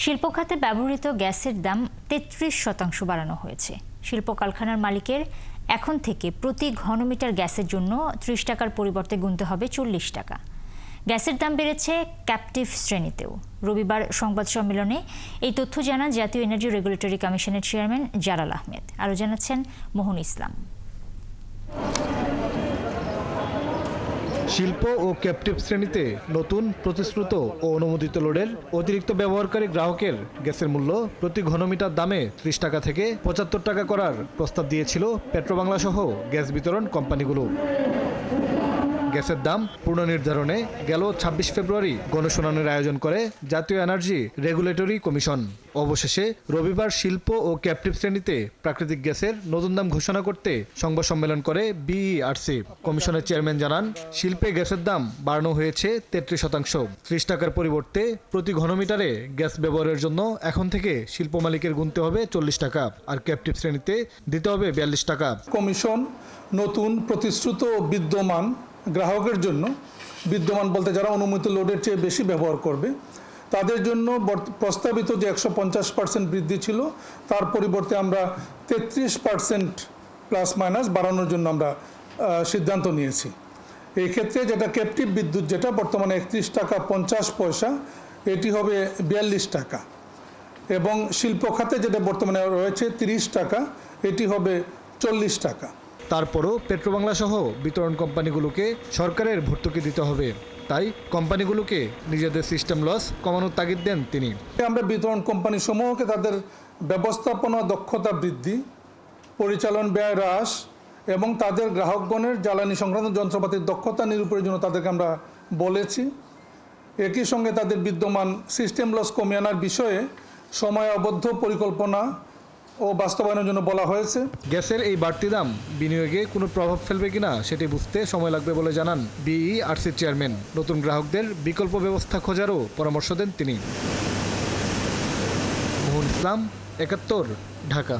শিল্প খাতে ব্যবহৃত গ্যাসের দাম ৩৩% বাড়ানো হয়েছে। শিল্প কারখানার মালিকের এখন থেকে প্রতি ঘনমিটার গ্যাসের জন্য ৩০ টাকার পরিবর্তে গুনতে হবে ৪০ টাকা। গ্যাসের দাম বেড়েছে ক্যাপটিভ শ্রেণীতেও। রবিবার সংবাদ সম্মেলনে এই তথ্য জানান জাতীয় এনার্জি রেগুলেটরি কমিশনের চেয়ারম্যান জালাল আহমেদ। আরও জানাচ্ছেন মোহন ইসলাম। শিল্প ও ক্যাপটিভ শ্রেণীতে নতুন প্রতিশ্রুত ও অনুমোদিত লোডের অতিরিক্ত ব্যবহারকারী গ্রাহকের গ্যাসের মূল্য প্রতি ঘনমিটার দামে ৩০ টাকা থেকে ৭৫ টাকা করার প্রস্তাব দিয়েছিল পেট্রোবাংলা সহ গ্যাস বিতরণ কোম্পানিগুলো। গ্যাসের দাম পুনর্নির্ধারণে গেল ২৬ ফেব্রুয়ারি গণশুনানির আয়োজন করে জাতীয় এনার্জি রেগুলেটরি কমিশন। অবশেষে রবিবার শিল্প ও ক্যাপটিভ শ্রেণীতে প্রাকৃতিক গ্যাসের নতুন দাম ঘোষণা করতে সংবাদ সম্মেলন করে বিইআরসি। কমিশনের চেয়ারম্যান জানান, শিল্পে গ্যাসের দাম বাড়ানো হয়েছে ৩৩%। ৩০ টাকার পরিবর্তে প্রতি ঘনমিটারে গ্যাস ব্যবহারের জন্য এখন থেকে শিল্প মালিকের গুনতে হবে ৪০ টাকা, আর ক্যাপটিভ শ্রেণীতে দিতে হবে ৪২ টাকা। কমিশন নতুন প্রতিশ্রুত ও বিদ্যমান গ্রাহকের জন্য, বিদ্যমান বলতে যারা অনুমোদিত লোডের চেয়ে বেশি ব্যবহার করবে তাদের জন্য প্রস্তাবিত যে ১৫০% বৃদ্ধি ছিল তার পরিবর্তে আমরা ৩৩% প্লাস মাইনাস বাড়ানোর জন্য আমরা সিদ্ধান্ত নিয়েছি। এই ক্ষেত্রে যেটা ক্যাপটিভ বিদ্যুৎ, যেটা বর্তমানে ৩১ টাকা ৫০ পয়সা, এটি হবে ৪২ টাকা, এবং শিল্প খাতে যেটা বর্তমানে রয়েছে ৩০ টাকা, এটি হবে ৪০ টাকা। তারপরও পেট্রোবাংলা সহ বিতরণ কোম্পানিগুলোকে সরকারের ভর্তুকি দিতে হবে, তাই কোম্পানিগুলোকে নিজেদের সিস্টেম লস কমানোর তাগিদ দেন তিনি। আমরা বিতরণ কোম্পানি সমূহকে তাদের ব্যবস্থাপনা দক্ষতা বৃদ্ধি, পরিচালন ব্যয় হ্রাস এবং তাদের গ্রাহকগণের জ্বালানি সংক্রান্ত যন্ত্রপাতির দক্ষতা নিরূপণের জন্য তাদেরকে আমরা বলেছি। একই সঙ্গে তাদের বিদ্যমান সিস্টেম লস কমিয়ে আনার বিষয়ে সময়াবদ্ধ পরিকল্পনা ও বাস্তবায়নের জন্য বলা হয়েছে। গ্যাসের এই বাড়তি দাম বিনিয়োগে কোনো প্রভাব ফেলবে কিনা সেটি বুঝতে সময় লাগবে বলে জানান বিইআরসির চেয়ারম্যান। নতুন গ্রাহকদের বিকল্প ব্যবস্থা খোঁজারও পরামর্শ দেন তিনি। মোহন ইসলাম, ৭১, ঢাকা।